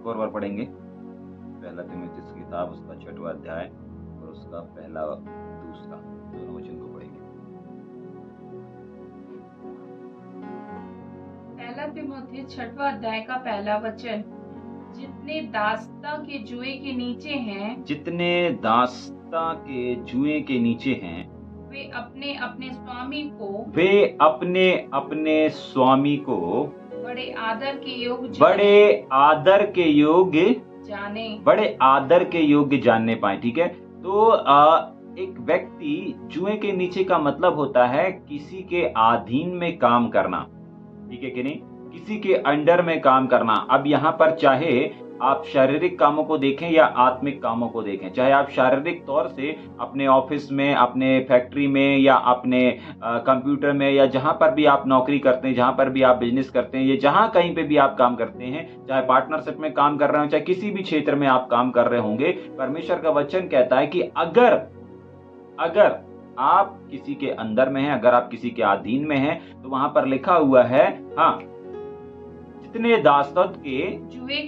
और बार पढ़ेंगे पहला तीमुथियुस की किताब उसका 6वां अध्याय और उसका पहला दूसरा दोनों वचन को पढ़ेंगे। पहला तीमुथियुस 6वां अध्याय का पहला वचन। जितने दासता के जुए के नीचे हैं, जितने दासता के जुए के नीचे हैं, वे अपने अपने स्वामी को वे अपने अपने स्वामी को बड़े आदर के योग्य बड़े आदर के योग्य जाने। बड़े आदर के योग्य जानने पाए। ठीक है, तो एक व्यक्ति जुए के नीचे का मतलब होता है किसी के अधीन में काम करना। ठीक है कि नहीं, किसी के अंडर में काम करना। अब यहाँ पर चाहे आप शारीरिक कामों को देखें या आत्मिक कामों को देखें, चाहे आप शारीरिक तौर से अपने ऑफिस में, अपने फैक्ट्री में या अपने कंप्यूटर में या जहां पर भी आप नौकरी करते हैं, जहां पर भी आप बिजनेस करते हैं, या जहां कहीं पे भी आप काम करते हैं, चाहे पार्टनरशिप में काम कर रहे हो, चाहे किसी भी क्षेत्र में आप काम कर रहे होंगे, परमेश्वर का वचन कहता है कि अगर आप किसी के अंदर में हैं, अगर आप किसी के अधीन में हैं, तो वहां पर लिखा हुआ है, हाँ, जितने दासत्व के जुए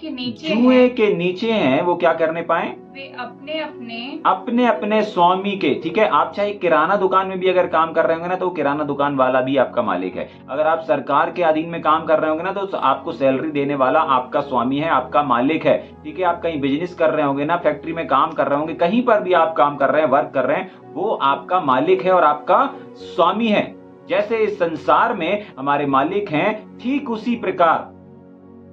के नीचे हैं वो क्या करने पाए? वे अपने अपने स्वामी के। ठीक है, आप चाहे किराना दुकान में भी अगर काम कर रहे होंगे ना, तो किराना दुकान वाला भी आपका मालिक है। अगर आप सरकार के अधीन में काम कर रहे होंगे ना, तो आपको सैलरी देने वाला आपका स्वामी है, आपका मालिक है। ठीक है, आप कहीं बिजनेस कर रहे होंगे ना, फैक्ट्री में काम कर रहे होंगे, कहीं पर भी आप काम कर रहे हैं, वर्क कर रहे हैं, वो आपका मालिक है और आपका स्वामी है। जैसे इस संसार में हमारे मालिक हैं, ठीक उसी प्रकार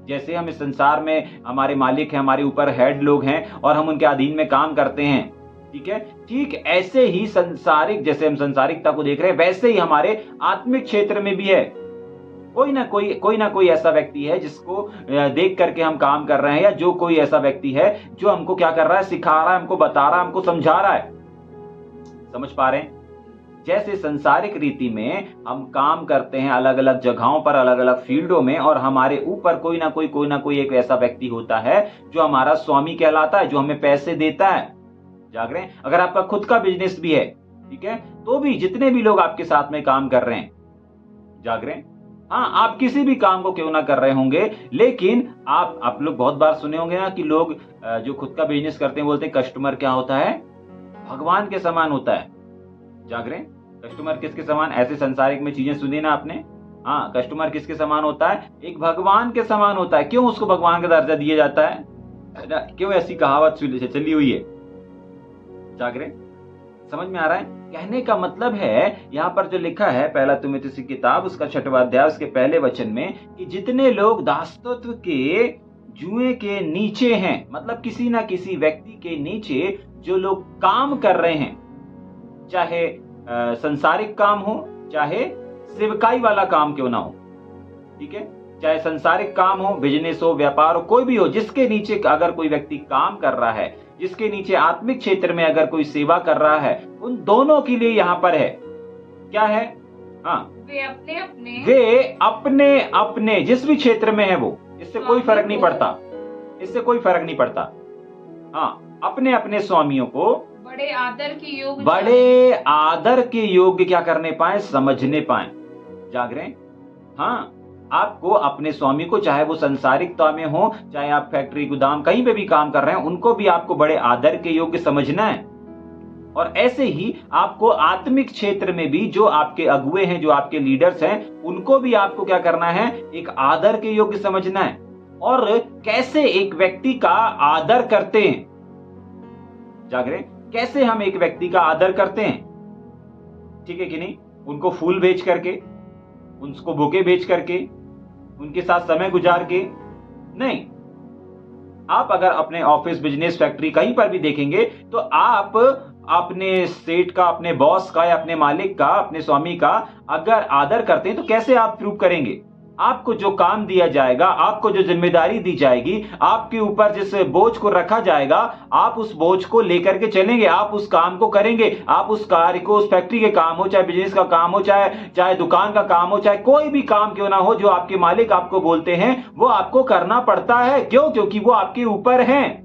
जैसे हम इस संसार में हमारे मालिक हैं, हमारे ऊपर हेड लोग हैं और हम उनके अधीन में काम करते हैं। ठीक है, ठीक ऐसे ही संसारिक, जैसे हम संसारिकता को देख रहे हैं, वैसे ही हमारे आत्मिक क्षेत्र में भी है। कोई ना कोई ऐसा व्यक्ति है जिसको देख करके हम काम कर रहे हैं, या जो कोई ऐसा व्यक्ति है जो हमको क्या कर रहा है, सिखा रहा है, हमको बता रहा है, हमको समझा रहा है। समझ पा रहे हैं? जैसे संसारिक रीति में हम काम करते हैं अलग अलग जगहों पर, अलग अलग फील्डों में, और हमारे ऊपर कोई ना कोई एक ऐसा व्यक्ति होता है जो हमारा स्वामी कहलाता है, जो हमें पैसे देता है। जाग रहे हैं? अगर आपका खुद का बिजनेस भी है, ठीक है, तो भी जितने भी लोग आपके साथ में काम कर रहे हैं, जाग रहे हैं? हाँ, आप किसी भी काम को क्यों ना कर रहे होंगे, लेकिन आप लोग बहुत बार सुने होंगे ना कि लोग जो खुद का बिजनेस करते हैं बोलते हैं कस्टमर क्या होता है, भगवान के समान होता है। जाग रहे हैं? कस्टमर किसके समान? ऐसे संसारिक में चीजें सुनी ना आपने? हाँ, कस्टमर किसके समान होता है? एक भगवान के समान होता है। क्यों उसको भगवान का दर्जा दिया जाता है ना? क्यों ऐसी कहावत चली हुई है? जाग रहे? समझ में आ रहा है? कहने का मतलब है यहाँ पर जो लिखा है पहला तीमुथियुस की किताब उसका 6वां अध्याय उसके पहले वचन में, कि जितने लोग दासत्व के जुए के नीचे हैं, मतलब किसी ना किसी व्यक्ति के नीचे जो लोग काम कर रहे हैं, चाहे संसारिक काम हो, चाहे सेवकाई वाला काम क्यों ना हो। ठीक है, चाहे संसारिक काम हो, बिजनेस हो, व्यापार हो, कोई भी हो, जिसके नीचे अगर कोई व्यक्ति काम कर रहा है, जिसके नीचे आत्मिक क्षेत्र में अगर कोई सेवा कर रहा है, उन दोनों के लिए यहाँ पर है, क्या है? हाँ, वे अपने अपने जिस भी क्षेत्र में है वो, इससे कोई फर्क नहीं पड़ता, इससे कोई फर्क नहीं पड़ता। हाँ, अपने अपने स्वामियों को बड़े आदर के योग्य क्या करने पाए, समझने पाए। जाग रहे हैं? हाँ, आपको अपने स्वामी को, चाहे वो संसारिकता में हो, चाहे आप फैक्ट्री गोदाम कहीं पे भी काम कर रहे हैं, उनको भी आपको बड़े आदर के योग्य समझना है। और ऐसे ही आपको आत्मिक क्षेत्र में भी जो आपके अगुए हैं, जो आपके लीडर्स हैं, उनको भी आपको क्या करना है, एक आदर के योग्य समझना है। और कैसे एक व्यक्ति का आदर करते हैं, जाग रहे हैं? कैसे हम एक व्यक्ति का आदर करते हैं, ठीक है कि नहीं? उनको फूल बेच करके, उनको बुके बेच करके, उनके साथ समय गुजार के नहीं। आप अगर अपने ऑफिस, बिजनेस, फैक्ट्री कहीं पर भी देखेंगे, तो आप अपने सेठ का, अपने बॉस का या अपने मालिक का, अपने स्वामी का अगर आदर करते हैं, तो कैसे आप प्रूव करेंगे? आपको जो काम दिया जाएगा, आपको जो जिम्मेदारी दी जाएगी, आपके ऊपर जिस बोझ को रखा जाएगा, आप उस बोझ को लेकर के चलेंगे, आप उस काम को करेंगे, आप उस कार्य को, उस फैक्ट्री के काम हो, चाहे बिजनेस का काम हो, चाहे दुकान का काम हो, चाहे कोई भी काम क्यों ना हो, जो आपके मालिक आपको बोलते हैं, वो आपको करना पड़ता है। क्यों? क्योंकि वो आपके ऊपर हैं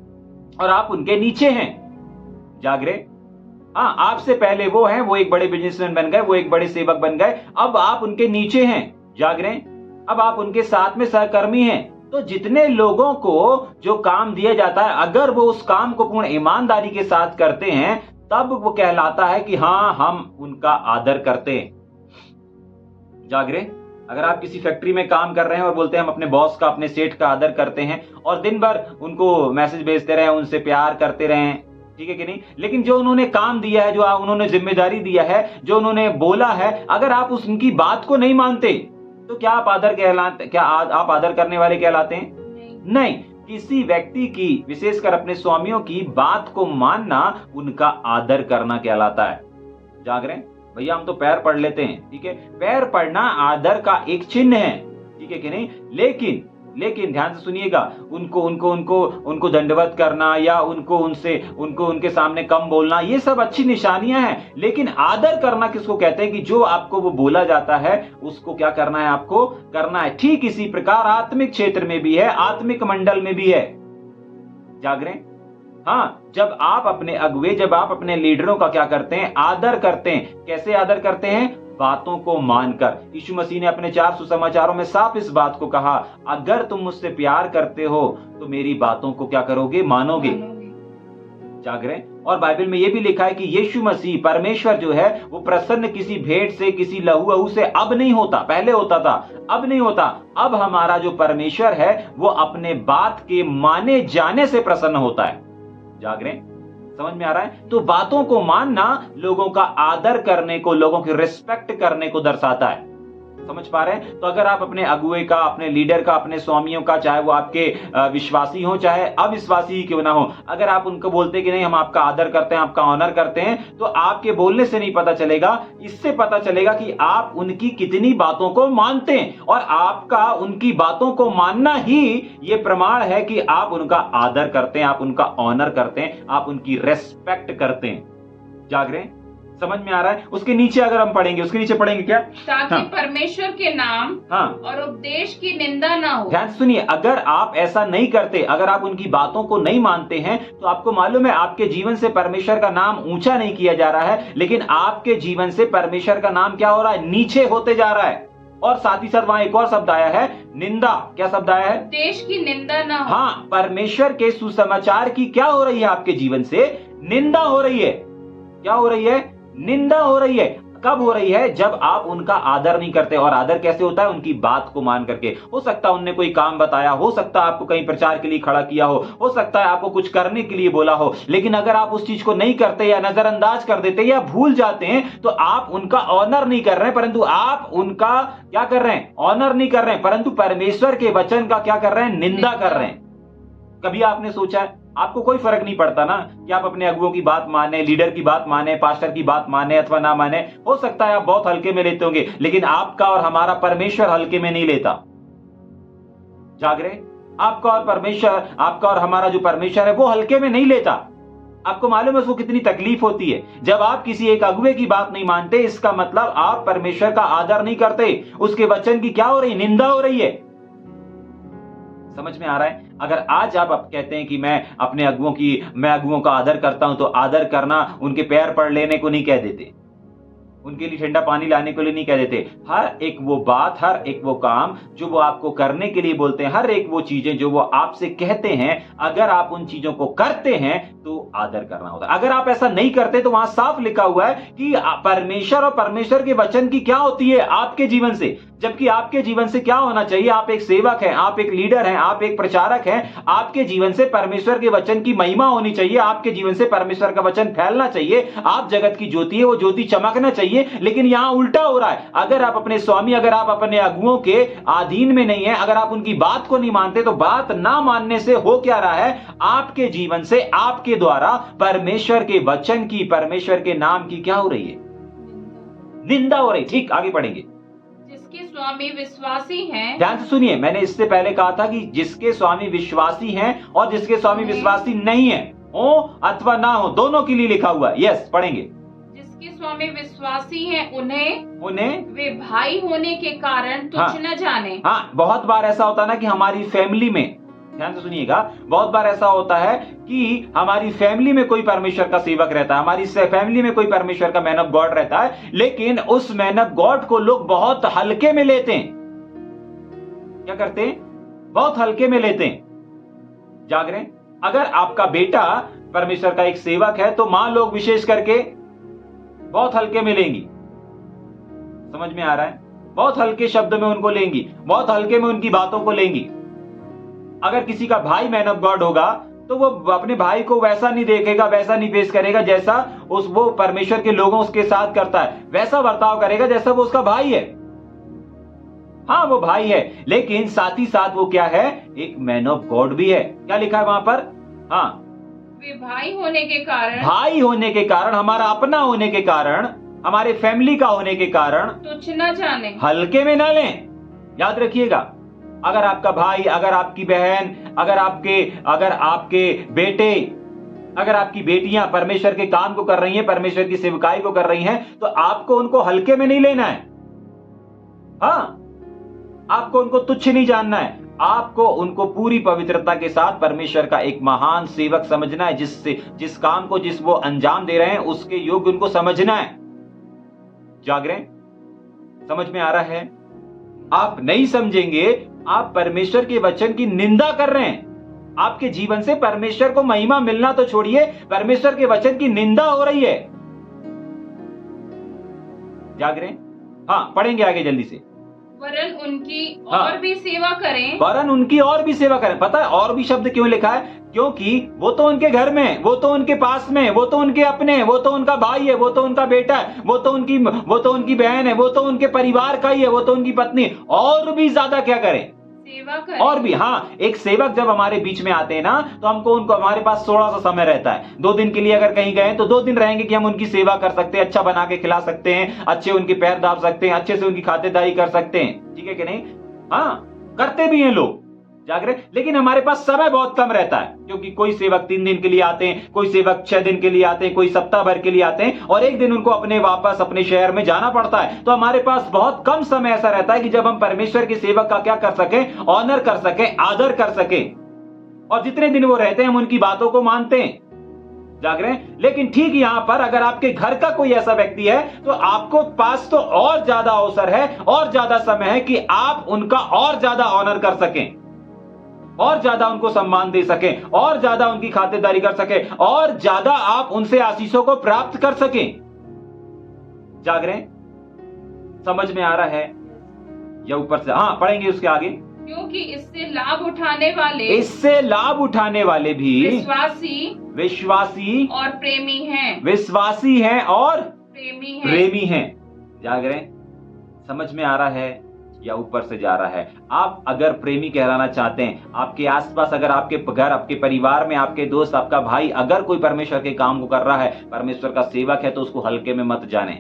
और आप उनके नीचे हैं। जाग रहे? हाँ, आपसे पहले वो हैं, वो एक बड़े बिजनेसमैन बन गए, वो एक बड़े सेवक बन गए, अब आप उनके नीचे हैं। जाग रहे? अब आप उनके साथ में सहकर्मी हैं, तो जितने लोगों को जो काम दिया जाता है, अगर वो उस काम को पूर्ण ईमानदारी के साथ करते हैं, तब वो कहलाता है कि हाँ, हम उनका आदर करते हैं। जागरे, अगर आप किसी फैक्ट्री में काम कर रहे हैं और बोलते हैं हम अपने बॉस का, अपने सेठ का आदर करते हैं और दिन भर उनको मैसेज भेजते रहें, उनसे प्यार करते रहें, ठीक है कि नहीं, लेकिन जो उन्होंने काम दिया है, जो उन्होंने जिम्मेदारी दिया है, जो उन्होंने बोला है, अगर आप उनकी बात को नहीं मानते, तो क्या आप आदर कहलाते, क्या आप आदर करने वाले कहलाते हैं? नहीं। किसी व्यक्ति की, विशेषकर अपने स्वामियों की बात को मानना उनका आदर करना कहलाता है। जाग रहे हैं भैया, हम तो पैर पढ़ लेते हैं, ठीक है, पैर पढ़ना आदर का एक चिन्ह है, ठीक है कि नहीं, लेकिन ध्यान से सुनिएगा, उनको दंडवत करना या उनको उनके सामने कम बोलना, ये सब अच्छी निशानियां हैं, लेकिन आदर करना किसको कहते हैं? कि जो आपको वो बोला जाता है उसको क्या करना है, आपको करना है। ठीक इसी प्रकार आत्मिक क्षेत्र में भी है, आत्मिक मंडल में भी है। जाग रहे हैं? हाँ, जब आप अपने लीडरों का क्या करते हैं, आदर करते हैं। कैसे आदर करते हैं? बातों को मानकर। यीशु मसीह ने अपने 4 सुसमाचारों में साफ इस बात को कहा, अगर तुम मुझसे प्यार करते हो तो मेरी बातों को क्या करोगे, मानोगे। जाग रहे हैं? और बाइबल में यह भी लिखा है कि यीशु मसीह, परमेश्वर जो है, वो प्रसन्न किसी भेंट से, किसी लहू से अब नहीं होता। पहले होता था, अब नहीं होता। अब हमारा जो परमेश्वर है वो अपने बात के माने जाने से प्रसन्न होता है। जाग रहे हैं? समझ में आ रहा है? तो बातों को मानना लोगों का आदर करने को, लोगों की रिस्पेक्ट करने को दर्शाता है। समझ पा रहे हैं? तो अगर आप अपने अगुए का, अपने लीडर का, अपने स्वामियों का, चाहे वो आपके विश्वासी हो चाहे अविश्वासी ही क्यों ना हो, अगर आप उनको बोलते कि नहीं हम आपका आदर करते हैं, आपका ऑनर करते हैं, तो आपके बोलने से नहीं पता चलेगा, इससे पता चलेगा कि आप उनकी कितनी बातों को मानते हैं। और आपका उनकी बातों को मानना ही ये प्रमाण है कि आप उनका आदर करते हैं, आप उनका ऑनर करते हैं, आप उनकी रेस्पेक्ट करते हैं। जाग रहे हैं? समझ में आ रहा है? उसके नीचे अगर हम पढ़ेंगे, उसके नीचे पढ़ेंगे क्या? ताकि परमेश्वर के नाम और उपदेश की निंदा ना हो। ध्यान सुनिए, अगर आप ऐसा नहीं करते, अगर आप उनकी बातों को नहीं मानते हैं, तो आपको मालूम है आपके जीवन से परमेश्वर का नाम ऊंचा नहीं किया जा रहा है, लेकिन आपके जीवन से परमेश्वर का नाम क्या हो रहा है, नीचे होते जा रहा है। और साथ ही साथ वहां एक और शब्द आया है, निंदा। क्या शब्द आया है? देश की निंदा ना हो। हाँ, परमेश्वर के सुसमाचार की क्या हो रही है, आपके जीवन से निंदा हो रही है। क्या हो रही है? निंदा हो रही है। कब हो रही है? जब आप उनका आदर नहीं करते। और आदर कैसे होता है? उनकी बात को मान करके। हो सकता है उनने कोई काम बताया, हो सकता है आपको कहीं प्रचार के लिए खड़ा किया हो सकता है आपको कुछ करने के लिए बोला हो, लेकिन अगर आप उस चीज को नहीं करते या नजरअंदाज कर देते या भूल जाते हैं, तो आप उनका ऑनर नहीं कर रहे हैं, परंतु आप उनका क्या कर रहे हैं? ऑनर नहीं कर रहे हैं, परंतु परमेश्वर के वचन का क्या कर रहे हैं? निंदा कर रहे हैं। कभी आपने सोचा है? आपको कोई फर्क नहीं पड़ता ना कि आप अपने अगुओं की बात माने, लीडर की बात माने, पास्टर की बात माने अथवा ना माने। हो सकता है आप बहुत हल्के में लेते होंगे, लेकिन आपका और हमारा परमेश्वर हल्के में नहीं लेता। जाग रहे? आपका और हमारा जो परमेश्वर है वो हल्के में नहीं लेता। आपको मालूम है उसको कितनी तकलीफ होती है जब आप किसी एक अगुए की बात नहीं मानते। इसका मतलब आप परमेश्वर का आदर नहीं करते, उसके वचन की क्या हो रही? निंदा हो रही है। समझ में आ रहा है? अगर आज आप कहते हैं कि मैं अगुओं का आदर करता हूं, तो आदर करना उनके पैर पड़ लेने को नहीं कह देते, उनके लिए ठंडा पानी लाने के लिए नहीं कह देते। हर एक वो बात, हर एक वो काम जो वो आपको करने के लिए बोलते हैं, हर एक वो चीजें जो वो आपसे कहते हैं, अगर आप उन चीजों को करते हैं तो आदर करना होता है। अगर आप ऐसा नहीं करते तो वहां साफ लिखा हुआ है कि परमेश्वर और परमेश्वर के वचन की क्या होती है आपके जीवन से। जबकि आपके जीवन से क्या होना चाहिए? आप एक सेवक हैं, आप एक लीडर हैं, आप एक प्रचारक हैं। आपके जीवन से परमेश्वर के वचन की महिमा होनी चाहिए, आपके जीवन से परमेश्वर का वचन फैलना चाहिए। आप जगत की ज्योति है, वो ज्योति चमकना चाहिए। लेकिन यहां उल्टा हो रहा है। अगर आप अपने स्वामी, अगर आप अपने अगुओं के अधीन में नहीं है, अगर आप उनकी बात को नहीं मानते, तो बात ना मानने से हो क्या रहा है? आपके जीवन से, आपके द्वारा परमेश्वर के वचन की, परमेश्वर के नाम की क्या हो रही है? निंदा हो रही। ठीक, आगे पढ़ेंगे। जिसके स्वामी विश्वासी हैं, ध्यान से सुनिए, मैंने इससे पहले कहा था कि जिसके स्वामी विश्वासी हैं और जिसके स्वामी विश्वासी नहीं है, हो अथवा ना हो, दोनों के लिए लिखा हुआ है। यस, पढ़ेंगे। जिसके स्वामी विश्वासी हैं उन्हें वे भाई होने के कारण तुच्छ न जाने। हाँ, बहुत बार ऐसा होता है ना कि हमारी फैमिली में, ध्यान से सुनिएगा, बहुत बार ऐसा होता है कि हमारी फैमिली में कोई परमेश्वर का सेवक रहता है, हमारी फैमिली में कोई परमेश्वर का मैन ऑफ गॉड रहता है, लेकिन उस मैन ऑफ गॉड को लोग बहुत हल्के में लेते हैं। क्या करते हैं? बहुत हल्के में लेते हैं। जाग रहे हैं? अगर आपका बेटा परमेश्वर का एक सेवक है तो मां लोग विशेष करके बहुत हल्के में लेंगी। समझ में आ रहा है? बहुत हल्के शब्द में उनको लेंगी, बहुत हल्के में उनकी बातों को लेंगी। अगर किसी का भाई मैन ऑफ गॉड होगा तो वो अपने भाई को वैसा नहीं देखेगा, वैसा नहीं पेश करेगा जैसा वो परमेश्वर के लोगों उसके साथ करता है, वैसा बर्ताव करेगा जैसा वो उसका भाई है। हाँ, वो भाई है, लेकिन साथ ही साथ वो क्या है? एक मैन ऑफ गॉड भी है। क्या लिखा है वहां पर? हाँ, वे भाई होने के कारण, हमारा अपना होने के कारण, हमारे फैमिली का होने के कारण तुच्छ न जाने, हल्के में ना लें। याद रखिएगा, अगर आपका भाई, अगर आपकी बहन, अगर आपके बेटे, अगर आपकी बेटियां परमेश्वर के काम को कर रही हैं, परमेश्वर की सेवकाई को कर रही हैं, तो आपको उनको हल्के में नहीं लेना है। हाँ, आपको उनको तुच्छ नहीं जानना है, आपको उनको पूरी पवित्रता के साथ परमेश्वर का एक महान सेवक समझना है, जिस काम को वो अंजाम दे रहे हैं उसके योग्य उनको समझना है। जाग रहे हैं? समझ में आ रहा है? आप नहीं समझेंगे, आप परमेश्वर के वचन की निंदा कर रहे हैं। आपके जीवन से परमेश्वर को महिमा मिलना तो छोड़िए, परमेश्वर के वचन की निंदा हो रही है। जाग रहे हैं? हाँ, पढ़ेंगे आगे जल्दी से। वरन उनकी और भी सेवा करें, वरन उनकी और भी सेवा करें। पता है और भी शब्द क्यों लिखा है? क्योंकि वो तो उनके घर में, वो तो उनके पास में, वो तो उनके अपने, वो तो उनका भाई है, वो तो उनका बेटा है, वो तो उनकी बहन है, वो तो उनके परिवार का ही है, वो तो उनकी पत्नी। और भी ज्यादा क्या करें? सेवा करें। और भी, हाँ, एक सेवक जब हमारे बीच में आते हैं ना, तो उनको हमारे पास थोड़ा सा समय रहता है। 2 दिन के लिए अगर कहीं गए तो 2 दिन रहेंगे कि हम उनकी सेवा कर सकते हैं, अच्छा बना के खिला सकते हैं, अच्छे उनके पैर दाब सकते हैं, अच्छे से उनकी खातिरदारी कर सकते हैं। ठीक है कि नहीं? हाँ, करते भी हैं लोग। जाग रहे? लेकिन हमारे पास समय बहुत कम रहता है, क्योंकि कोई सेवक 3 दिन के लिए आते हैं, कोई सेवक 6 दिन के लिए आते हैं, कोई सप्ताह भर के लिए आते हैं, और एक दिन उनको वापस अपने शहर में जाना पड़ता है। तो हमारे पास बहुत कम समय ऐसा रहता है कि जब हम परमेश्वर के सेवक का क्या कर सकें? ऑनर कर सकें, आदर कर सकें। और जितने दिन वो रहते हैं हम उनकी बातों को मानते हैं। जाग रहे हैं? लेकिन ठीक यहां पर अगर आपके घर का कोई ऐसा व्यक्ति है तो आपको पास तो और ज्यादा अवसर है, और ज्यादा समय है कि आप उनका और ज्यादा ऑनर कर सकें, और ज्यादा उनको सम्मान दे सकें, और ज्यादा उनकी खातिरदारी कर सकें, और ज्यादा आप उनसे आशीषों को प्राप्त कर सकें। जाग रहे हैं? समझ में आ रहा है? या ऊपर से? हाँ, पढ़ेंगे उसके आगे। क्योंकि इससे लाभ उठाने वाले भी विश्वासी और प्रेमी हैं। विश्वासी हैं और प्रेमी हैं। जाग रहे हैं? समझ में आ रहा है या ऊपर से जा रहा है? आप अगर प्रेमी कहलाना चाहते हैं, आपके आसपास, अगर आपके घर, आपके परिवार में, आपके दोस्त, आपका भाई अगर कोई परमेश्वर के काम को कर रहा है, परमेश्वर का सेवक है, तो उसको हल्के में मत जाने।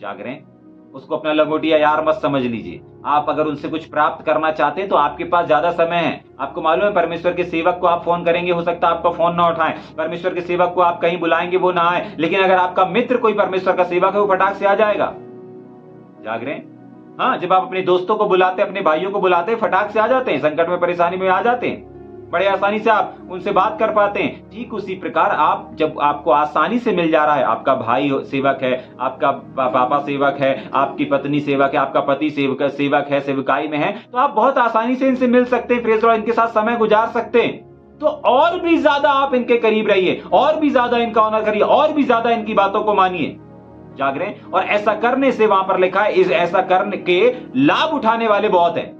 जाग रहे हैं? उसको अपना लंगोटिया यार मत समझ लीजिए। आप अगर उनसे कुछ प्राप्त करना चाहते हैं तो आपके पास ज्यादा समय है। आपको मालूम है, परमेश्वर के सेवक को आप फोन करेंगे, हो सकता है आपका फोन ना उठाएं। परमेश्वर के सेवक को आप कहीं बुलाएंगे, वो ना आए। लेकिन अगर आपका मित्र कोई परमेश्वर का सेवक है, वो फटाक से आ जाएगा। जाग रहे हैं? हाँ, जब आप अपने दोस्तों को बुलाते, अपने भाइयों को बुलाते, फटाक से आ जाते हैं, संकट में, परेशानी में आ जाते हैं, बड़े आसानी से आप उनसे बात कर पाते हैं। ठीक उसी प्रकार आप, जब आपको आसानी से मिल जा रहा है, आपका भाई सेवक है, आपका पापा सेवक है, आपकी पत्नी सेवक है, आपका पति सेवक है, सेवकाई में है, तो आप बहुत आसानी से इनसे मिल सकते हैं, प्रेज़ लॉर्ड, इनके साथ समय गुजार सकते हैं। तो और भी ज्यादा आप इनके करीब रहिए, और भी ज्यादा इनका ऑनर करिए, और भी ज्यादा इनकी बातों को मानिए। जाग रहे हैं? और ऐसा करने से, वहां पर लिखा है, ऐसा करने के लाभ उठाने वाले बहुत हैं,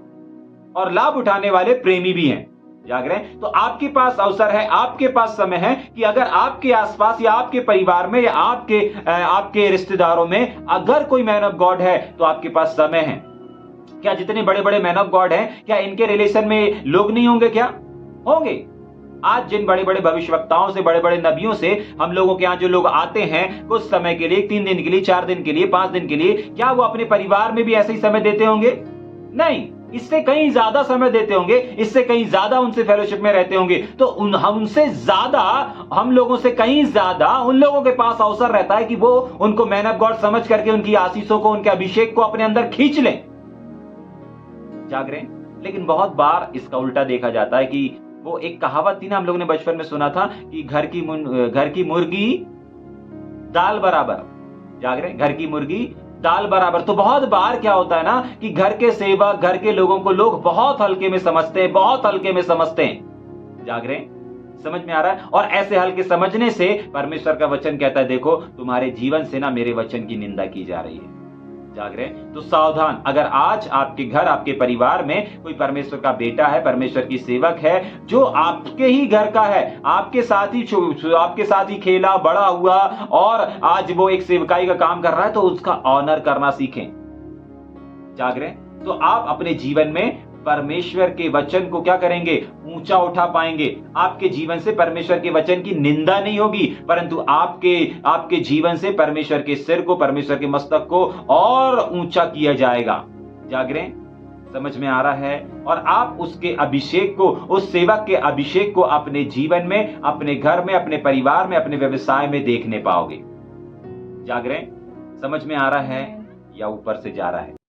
और लाभ उठाने वाले प्रेमी भी हैं। जाग रहे हैं? तो आपके पास अवसर है, आपके पास समय है कि अगर आपके आसपास या आपके परिवार में या आपके रिश्तेदारों में अगर कोई मैन ऑफ गॉड है तो आपके पास समय है। क्या जितने बड़े बड़े मैन ऑफ गॉड हैं, क्या इनके रिलेशन में लोग नहीं होंगे? क्या होंगे? आज जिन बड़े बड़े भविष्यवक्ताओं से, बड़े बड़े नबियों से हम लोगों के यहाँ जो लोग आते हैं कुछ समय के लिए, 3 दिन के लिए, 4 दिन के लिए, 5 दिन के लिए, क्या वो अपने परिवार में भी ऐसे ही समय देते होंगे? नहीं, इससे कहीं ज्यादा समय देते होंगे, इससे कहीं ज्यादा उनसे फेलोशिप में रहते होंगे। तो उनसे ज्यादा, हम लोगों से कहीं ज्यादा उन लोगों के पास अवसर रहता है कि वो उनको मैन ऑफ गॉड समझ करके उनकी आशीषों को, उनके अभिषेक को अपने अंदर खींच लें। जाग रहे हैं? लेकिन बहुत बार इसका उल्टा देखा जाता है कि वो एक कहावत थी ना, हम लोगों ने बचपन में सुना था कि घर की मुर्गी दाल बराबर। जाग रहे हैं? घर की मुर्गी दाल बराबर। तो बहुत बार क्या होता है ना कि घर के सेवक, घर के लोगों को लोग बहुत हल्के में समझते हैं, बहुत हल्के में समझते हैं। जाग रहे हैं? समझ में आ रहा है? और ऐसे हल्के समझने से परमेश्वर का वचन कहता है, देखो तुम्हारे जीवन से ना मेरे वचन की निंदा की जा रही है। जाग रहे हैं? तो सावधान, अगर आज आपके घर, आपके परिवार में कोई परमेश्वर का बेटा है, परमेश्वर की सेवक है, जो आपके ही घर का है, आपके साथ ही खेला बड़ा हुआ और आज वो एक सेवकाई का काम कर रहा है, तो उसका ऑनर करना सीखें। जाग रहे हैं? तो आप अपने जीवन में परमेश्वर के वचन को क्या करेंगे? ऊंचा उठा पाएंगे। आपके जीवन से परमेश्वर के वचन की निंदा नहीं होगी, परंतु आपके जीवन से परमेश्वर के सिर को, परमेश्वर के मस्तक को और ऊंचा किया जाएगा। जाग रहे हैं? समझ में आ रहा है? और आप उसके अभिषेक को, उस सेवक के अभिषेक को अपने जीवन में, अपने घर में, अपने परिवार में, अपने व्यवसाय में देखने पाओगे। जाग रहे हैं? समझ में आ रहा है या ऊपर से जा रहा है?